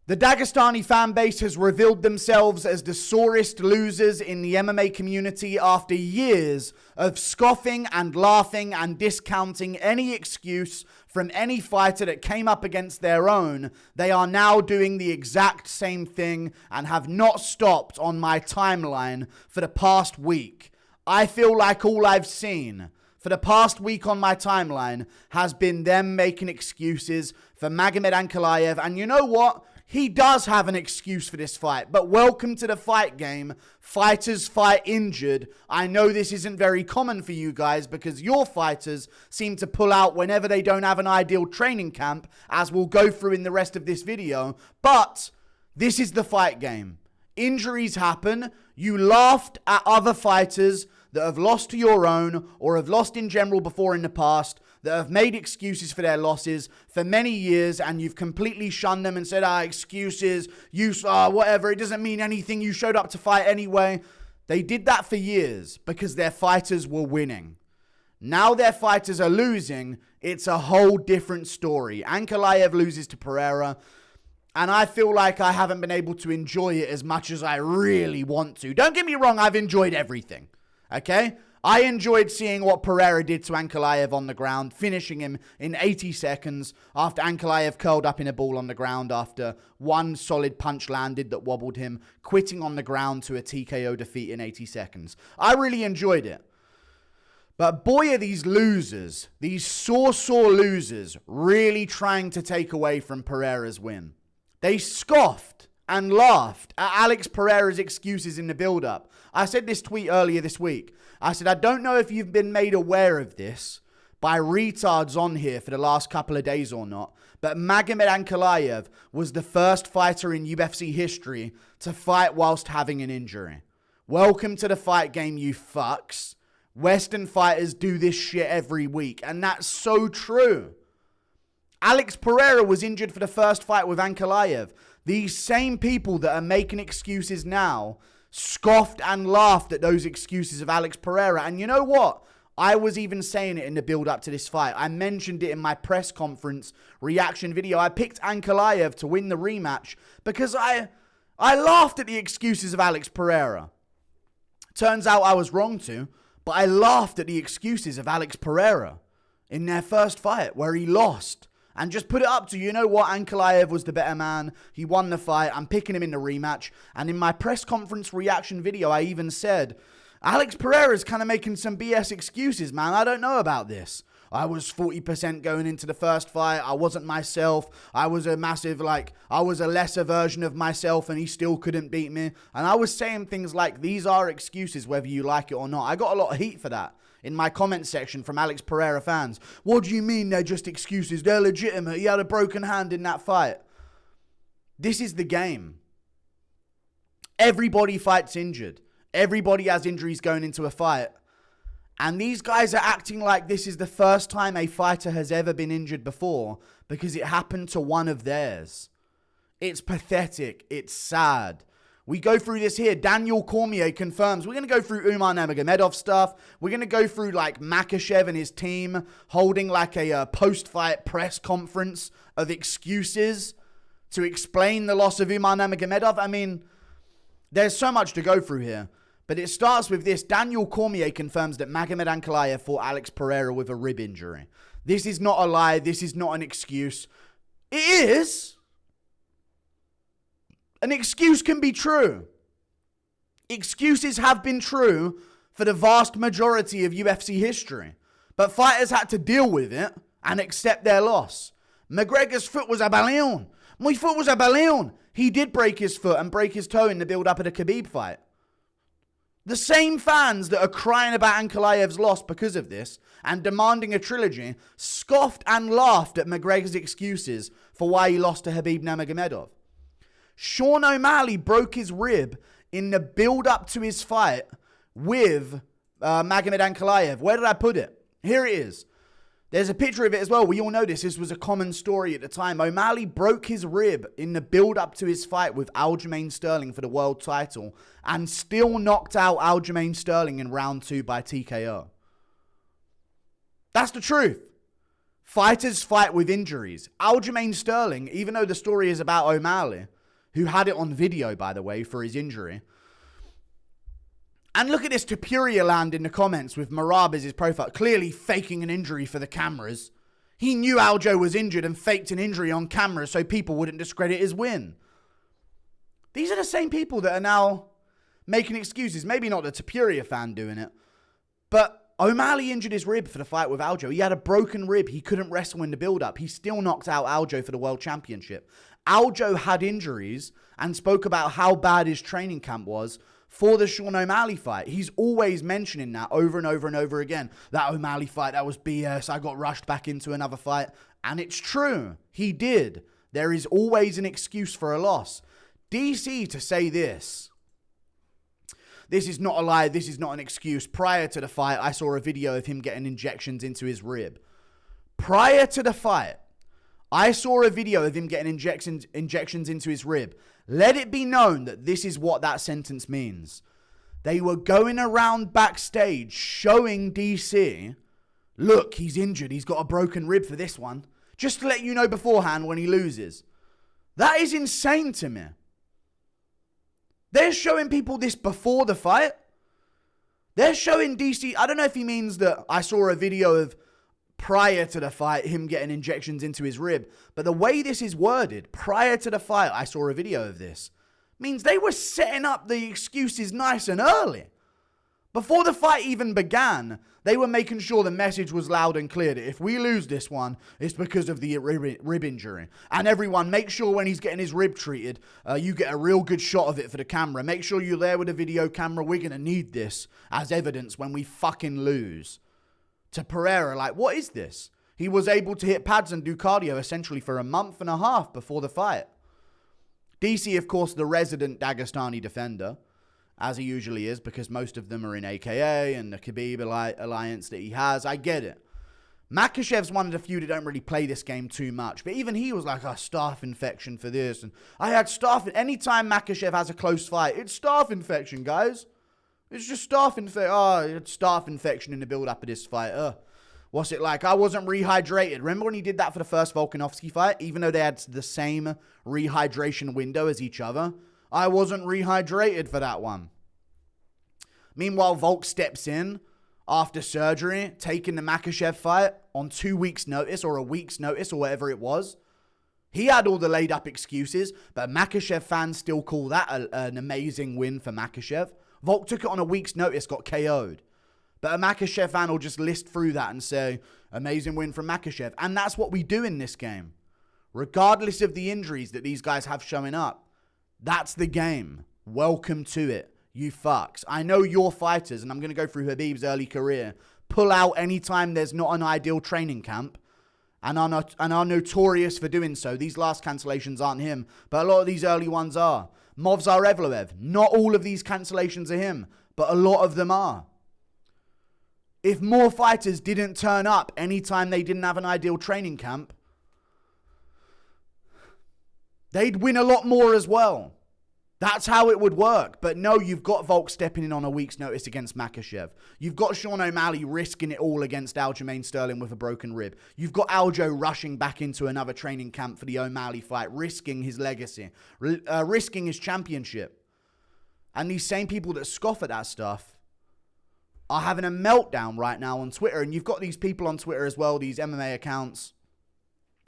The Dagestani Fanbase has revealed themselves as the sorest losers in the MMA community after years of scoffing and laughing and discounting any excuse from any fighter that came up against their own. They are now doing the exact same thing and have not stopped on my timeline for the past week. I feel like all I've seen for the past week on my timeline has been them making excuses for Magomed Ankalaev. And you know what? He does have an excuse for this fight, but welcome to the fight game. Fighters fight injured. I know this isn't very common for you guys because your fighters seem to pull out whenever they don't have an ideal training camp, as we'll go through in the rest of this video. But this is the fight game. Injuries happen. You laughed at other fighters that have lost to your own or have lost in general before in the past, that have made excuses for their losses for many years, and you've completely shunned them and said, excuses, whatever, it doesn't mean anything, you showed up to fight anyway. They did that for years because their fighters were winning. Now their fighters are losing. It's a whole different story. Ankalaev loses to Pereira, and I feel like I haven't been able to enjoy it as much as I really want to. Don't get me wrong, I've enjoyed everything, okay? I enjoyed seeing what Pereira did to Ankalaev on the ground, finishing him in 80 seconds after Ankalaev curled up in a ball on the ground after one solid punch landed that wobbled him, quitting on the ground to a TKO defeat in 80 seconds. I really enjoyed it. But boy, are these losers, these sore losers, really trying to take away from Pereira's win. They scoffed and laughed at Alex Pereira's excuses in the build-up. I said this tweet earlier this week. I said, I don't know if you've been made aware of this by retards on here for the last couple of days or not, but Magomed Ankalaev was the first fighter in UFC history to fight whilst having an injury. Welcome to the fight game, you fucks. Western fighters do this shit every week, and that's so true. Alex Pereira was injured for the first fight with Ankalaev. These same people that are making excuses now scoffed and laughed at those excuses of Alex Pereira. And you know what? I was even saying it in the build up to this fight. I mentioned it in my press conference reaction video. I picked Ankalaev to win the rematch because I laughed at the excuses of Alex Pereira. Turns out I was wrong to, but I laughed at the excuses of Alex Pereira in their first fight where he lost. And just put it up to, you know what, Ankalaev was the better man. He won the fight. I'm picking him in the rematch. And in my press conference reaction video, I even said, Alex Pereira's kind of making some BS excuses, man. I don't know about this. I was 40% going into the first fight. I wasn't myself. I was a lesser version of myself and he still couldn't beat me. And I was saying things like, these are excuses whether you like it or not. I got a lot of heat for that in my comment section from Alex Pereira fans. What do you mean they're just excuses? They're legitimate. He had a broken hand in that fight. This is the game. Everybody fights injured. Everybody has injuries going into a fight. And these guys are acting like this is the first time a fighter has ever been injured before because it happened to one of theirs. It's pathetic. It's sad. We go through this here. Daniel Cormier confirms. We're going to go through Umar Nurmagomedov stuff. We're going to go through like Makhachev and his team holding like a post-fight press conference of excuses to explain the loss of Umar Nurmagomedov. I mean, there's so much to go through here. But it starts with this. Daniel Cormier confirms that Magomed Ankalaev fought Alex Pereira with a rib injury. This is not a lie. This is not an excuse. It is. An excuse can be true. Excuses have been true for the vast majority of UFC history. But fighters had to deal with it and accept their loss. McGregor's foot was a balloon. My foot was a balloon. He did break his foot and break his toe in the build-up of the Khabib fight. The same fans that are crying about Ankalaev's loss because of this and demanding a trilogy scoffed and laughed at McGregor's excuses for why he lost to Khabib Nurmagomedov. Sean O'Malley broke his rib in the build-up to his fight with Magomed Ankalaev. Where did I put it? Here it is. There's a picture of it as well. We all know this. This was a common story at the time. O'Malley broke his rib in the build-up to his fight with Aljamain Sterling for the world title and still knocked out Aljamain Sterling in round 2 by TKO. That's the truth. Fighters fight with injuries. Aljamain Sterling, even though the story is about O'Malley, who had it on video, by the way, for his injury. And look at this Topuria land in the comments with Merab as his profile, clearly faking an injury for the cameras. He knew Aljo was injured and faked an injury on camera so people wouldn't discredit his win. These are the same people that are now making excuses. Maybe not the Topuria fan doing it, but O'Malley injured his rib for the fight with Aljo. He had a broken rib. He couldn't wrestle in the build-up. He still knocked out Aljo for the World Championship. Aljo had injuries and spoke about how bad his training camp was for the Sean O'Malley fight. He's always mentioning that over and over and over again. That O'Malley fight, that was BS. I got rushed back into another fight. And it's true. He did. There is always an excuse for a loss. DC to say this. This is not a lie. This is not an excuse. Prior to the fight, I saw a video of him getting injections into his rib. Prior to the fight, I saw a video of him getting injections into his rib. Let it be known that this is what that sentence means. They were going around backstage showing DC, look, he's injured. He's got a broken rib for this one. Just to let you know beforehand when he loses. That is insane to me. They're showing people this before the fight. They're showing DC. I don't know if he means that I saw a video of prior to the fight, him getting injections into his rib. But the way this is worded, prior to the fight, I saw a video of this, means they were setting up the excuses nice and early. Before the fight even began, they were making sure the message was loud and clear that if we lose this one, it's because of the rib injury. And everyone, make sure when he's getting his rib treated, you get a real good shot of it for the camera. Make sure you're there with a video camera. We're going to need this as evidence when we fucking lose. To Pereira, like, what is this? He was able to hit pads and do cardio essentially for a month and a half before the fight. DC, of course, the resident Dagestani defender, as he usually is, because most of them are in AKA and the Khabib alliance that he has. I get it. Makhachev's one of the few that don't really play this game too much, but even he was like, a staph infection for this. And I had staph. Anytime Makhachev has a close fight, it's staph infection, guys. It's just staph infection. Oh, it's staph infection in the build-up of this fight. What's it like? I wasn't rehydrated. Remember when he did that for the first Volkanovski fight? Even though they had the same rehydration window as each other, I wasn't rehydrated for that one. Meanwhile, Volk steps in after surgery, taking the Makhachev fight on 2 weeks' notice or a week's notice or whatever it was. He had all the laid-up excuses, but Makhachev fans still call that an amazing win for Makhachev. Volk took it on a week's notice, got KO'd. But a Makhachev fan will just list through that and say, amazing win from Makhachev. And that's what we do in this game. Regardless of the injuries that these guys have showing up. That's the game. Welcome to it, you fucks. I know your fighters, and I'm going to go through Khabib's early career, pull out anytime there's not an ideal training camp, and are notorious for doing so. These last cancellations aren't him, but a lot of these early ones are. Movsar Evloev, not all of these cancellations are him, but a lot of them are. If more fighters didn't turn up anytime they didn't have an ideal training camp, they'd win a lot more as well. That's how it would work. But no, you've got Volk stepping in on a week's notice against Makhachev. You've got Sean O'Malley risking it all against Aljamain Sterling with a broken rib. You've got Aljo rushing back into another training camp for the O'Malley fight, risking his legacy, risking his championship. And these same people that scoff at that stuff are having a meltdown right now on Twitter. And you've got these people on Twitter as well, these MMA accounts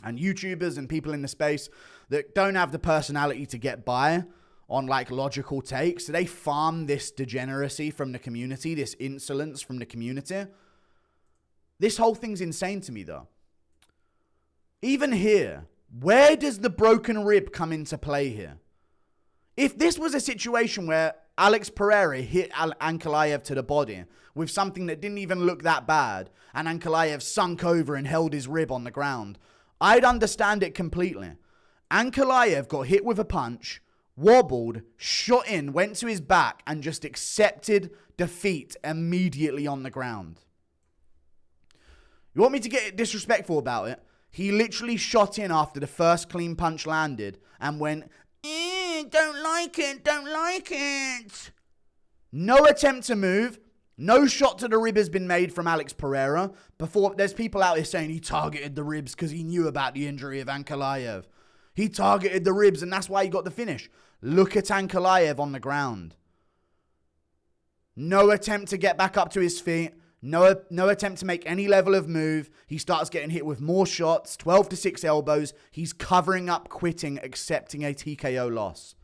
and YouTubers and people in the space that don't have the personality to get by on like logical takes. So they farm this degeneracy from the community, this insolence from the community. This whole thing's insane to me though. Even here, where does the broken rib come into play here? If this was a situation where Alex Pereira hit Ankalaev to the body with something that didn't even look that bad, and Ankalaev sunk over and held his rib on the ground, I'd understand it completely. Ankalaev got hit with a punch, wobbled, shot in, went to his back, and just accepted defeat immediately on the ground. You want me to get disrespectful about it? He literally shot in after the first clean punch landed and went, don't like it. No attempt to move. No shot to the rib has been made from Alex Pereira. Before, there's people out here saying he targeted the ribs because he knew about the injury of Ankalaev. He targeted the ribs and that's why he got the finish. Look at Ankalaev on the ground. No attempt to get back up to his feet. No attempt to make any level of move. He starts getting hit with more shots, 12-6 elbows. He's covering up, quitting, accepting a TKO loss.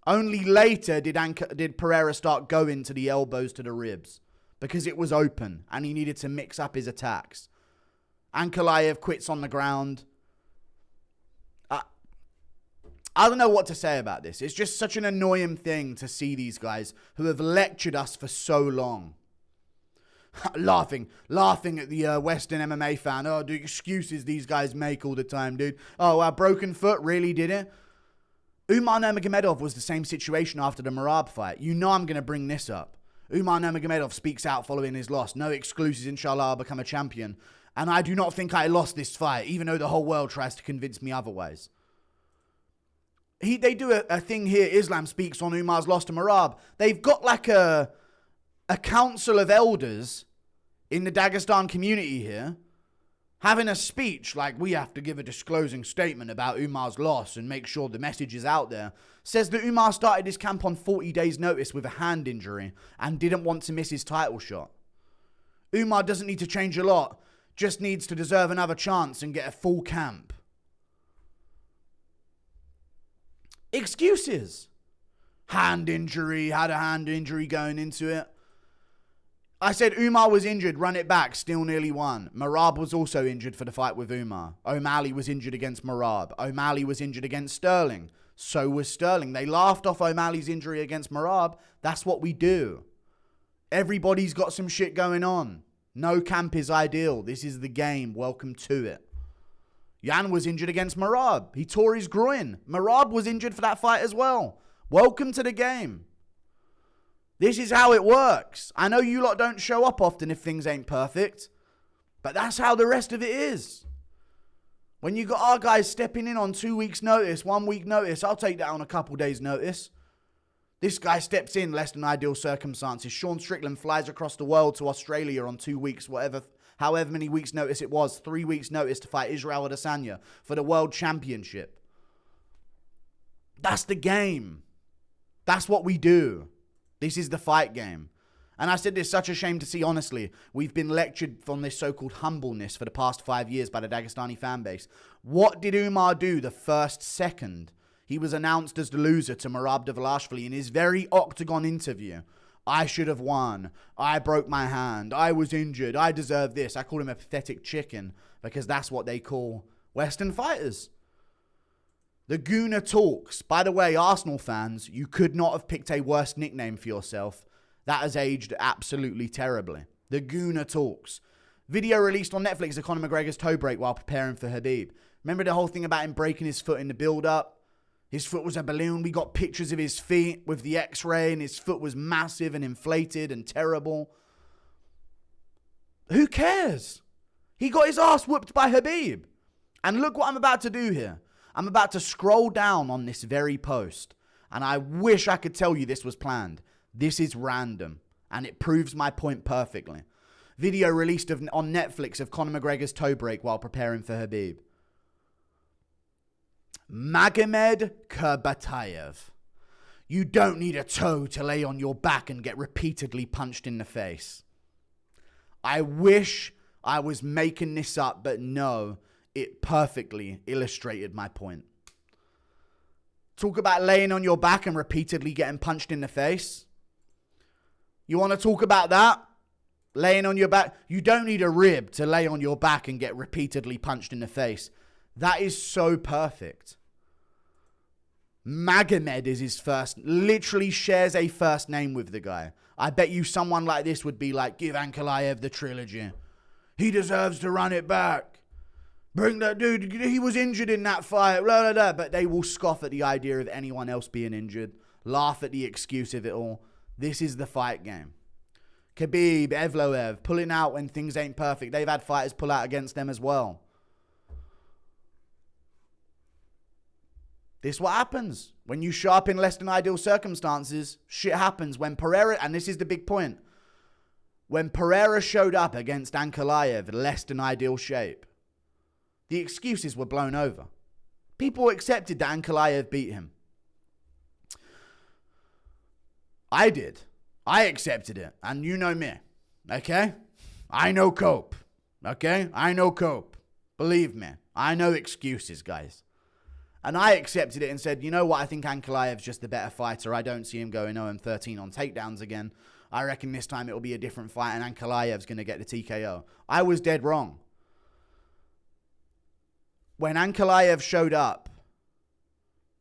Only later did Pereira start going to the elbows to the ribs because it was open and he needed to mix up his attacks. Ankalaev quits on the ground. I don't know what to say about this. It's just such an annoying thing to see these guys who have lectured us for so long. laughing at the Western MMA fan. Oh, the excuses these guys make all the time, dude. Oh, our broken foot really did it. Umar Nurmagomedov was the same situation after the Merab fight. You know I'm going to bring this up. Umar Nurmagomedov speaks out following his loss. No excuses, inshallah, I'll become a champion. And I do not think I lost this fight, even though the whole world tries to convince me otherwise. They do a thing here. Islam speaks on Umar's loss to Merab. They've got like a council of elders in the Dagestan community here having a speech like we have to give a disclosing statement about Umar's loss and make sure the message is out there. Says that Umar started his camp on 40 days notice with a hand injury and didn't want to miss his title shot. Umar doesn't need to change a lot, just needs to deserve another chance and get a full camp. Excuses. Hand injury, had a hand injury going into it. I said Umar was injured, run it back, still nearly won. Merab was also injured for the fight with Umar. O'Malley was injured against Merab. O'Malley was injured against Sterling. So was Sterling. They laughed off O'Malley's injury against Merab. That's what we do. Everybody's got some shit going on. No camp is ideal. This is the game. Welcome to it. Jan was injured against Merab. He tore his groin. Merab was injured for that fight as well. Welcome to the game. This is how it works. I know you lot don't show up often if things ain't perfect, but that's how the rest of it is. When you got our guys stepping in on 2 weeks notice, 1 week notice, I'll take that on a couple days notice. This guy steps in less than ideal circumstances. Sean Strickland flies across the world to Australia on 2 weeks, however many weeks notice it was, 3 weeks notice to fight Israel Adesanya for the world championship. That's the game. That's what we do. This is the fight game. And I said this, such a shame to see, honestly. We've been lectured on this so-called humbleness for the past 5 years by the Dagestani fanbase. What did Umar do the first second he was announced as the loser to Merab Dvalishvili in his very octagon interview? I should have won. I broke my hand. I was injured. I deserve this. I called him a pathetic chicken because that's what they call Western fighters. The Gooner talks. By the way, Arsenal fans, you could not have picked a worse nickname for yourself. That has aged absolutely terribly. The Gooner talks. Video released on Netflix of Conor McGregor's toe break while preparing for Khabib. Remember the whole thing about him breaking his foot in the build-up? His foot was a balloon. We got pictures of his feet with the x-ray and his foot was massive and inflated and terrible. Who cares? He got his ass whooped by Khabib. And look what I'm about to do here. I'm about to scroll down on this very post. And I wish I could tell you this was planned. This is random. And it proves my point perfectly. Video released on Netflix of Conor McGregor's toe break while preparing for Khabib. Magomed Kurbatayev. You don't need a toe to lay on your back and get repeatedly punched in the face. I wish I was making this up, but no, it perfectly illustrated my point. Talk about laying on your back and repeatedly getting punched in the face. You want to talk about that? Laying on your back. You don't need a rib to lay on your back and get repeatedly punched in the face. That is so perfect. Magomed is his first, literally shares a first name with the guy. I bet you someone like this would be like, give Ankalaev the trilogy. He deserves to run it back. Bring that dude, he was injured in that fight, blah, blah, blah. But they will scoff at the idea of anyone else being injured, laugh at the excuse of it all. This is the fight game. Khabib, Evloev, pulling out when things ain't perfect. They've had fighters pull out against them as well. This is what happens. When you show up in less than ideal circumstances, shit happens. When Pereira, and this is the big point, when Pereira showed up against Ankalaev in less than ideal shape, the excuses were blown over. People accepted that Ankalaev beat him. I did. I accepted it. And you know me. Okay? I know cope. Okay? I know cope. Believe me. I know excuses, guys. And I accepted it and said, you know what? I think Ankalaev's just the better fighter. I don't see him going 0-13 on takedowns again. I reckon this time it will be a different fight and Ankalaev's going to get the TKO. I was dead wrong. When Ankalaev showed up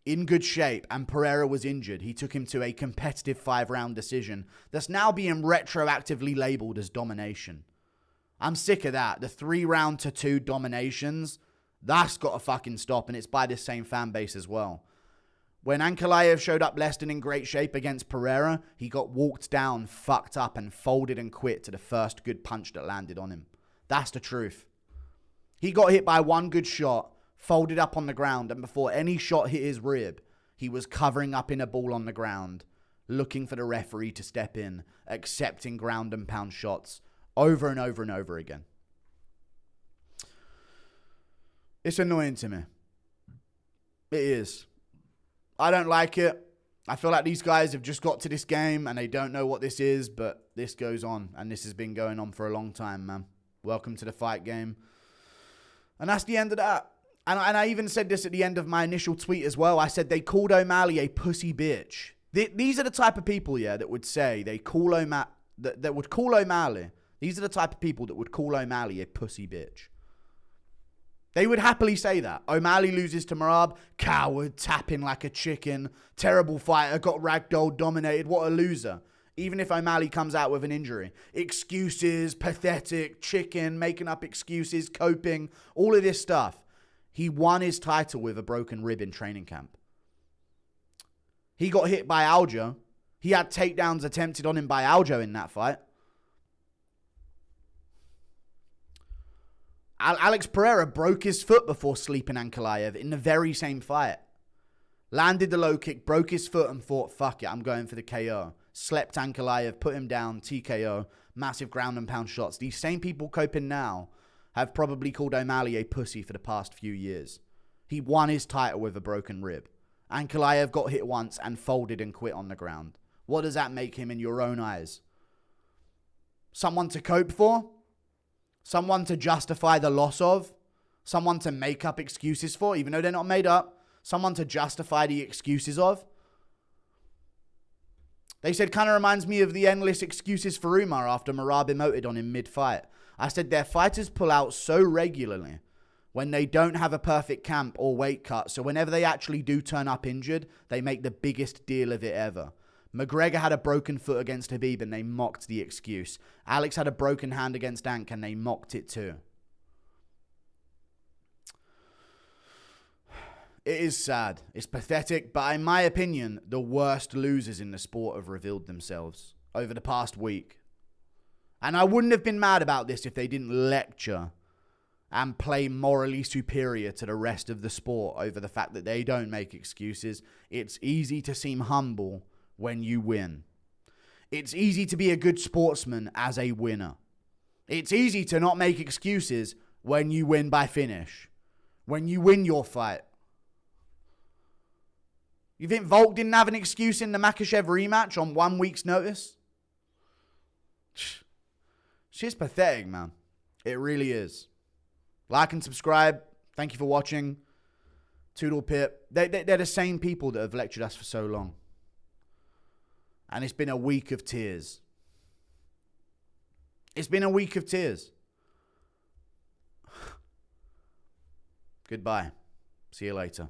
in good shape and Pereira was injured, he took him to a competitive 5-round decision that's now being retroactively labeled as domination. I'm sick of that. The 3-round to 2 dominations, that's got to fucking stop, and it's by this same fan base as well. When Ankalaev showed up less than in great shape against Pereira, he got walked down, fucked up, and folded and quit to the first good punch that landed on him. That's the truth. He got hit by one good shot, folded up on the ground, and before any shot hit his rib, he was covering up in a ball on the ground, looking for the referee to step in, accepting ground and pound shots over and over and over again. It's annoying to me. It is. I don't like it. I feel like these guys have just got to this game and they don't know what this is, but this goes on, and this has been going on for a long time, man. Welcome to the fight game. And that's the end of that. And I even said this at the end of my initial tweet as well. I said they called O'Malley a pussy bitch. These are the type of people, yeah, that would say they call that would call O'Malley. These are the type of people that would call O'Malley a pussy bitch. They would happily say that. O'Malley loses to Merab, coward, tapping like a chicken, terrible fighter, got ragdolled, dominated, what a loser. Even if O'Malley comes out with an injury. Excuses, pathetic, chicken, making up excuses, coping, all of this stuff. He won his title with a broken rib in training camp. He got hit by Aljo. He had takedowns attempted on him by Aljo in that fight. Alex Pereira broke his foot before sleeping Ankalaev in the very same fight. Landed the low kick, broke his foot and thought, fuck it, I'm going for the KO. Slept Ankalaev, put him down, TKO, massive ground and pound shots. These same people coping now have probably called O'Malley a pussy for the past few years. He won his title with a broken rib. Ankalaev got hit once and folded and quit on the ground. What does that make him in your own eyes? Someone to cope for? Someone to justify the loss of? Someone to make up excuses for, even though they're not made up? Someone to justify the excuses of? They said, kind of reminds me of the endless excuses for Umar after Merab emoted on him mid-fight. I said, their fighters pull out so regularly when they don't have a perfect camp or weight cut, so whenever they actually do turn up injured, they make the biggest deal of it ever. McGregor had a broken foot against Khabib and they mocked the excuse. Alex had a broken hand against Ank and they mocked it too. It is sad. It's pathetic, but in my opinion, the worst losers in the sport have revealed themselves over the past week. And I wouldn't have been mad about this if they didn't lecture and play morally superior to the rest of the sport over the fact that they don't make excuses. It's easy to seem humble when you win. It's easy to be a good sportsman as a winner. It's easy to not make excuses when you win by finish. When you win your fight. You think Volk didn't have an excuse in the Makhachev rematch on 1 week's notice? Shit's pathetic, man. It really is. Like and subscribe. Thank you for watching. Toodle Pip. They're the same people that have lectured us for so long. And it's been a week of tears. It's been a week of tears. Goodbye. See you later.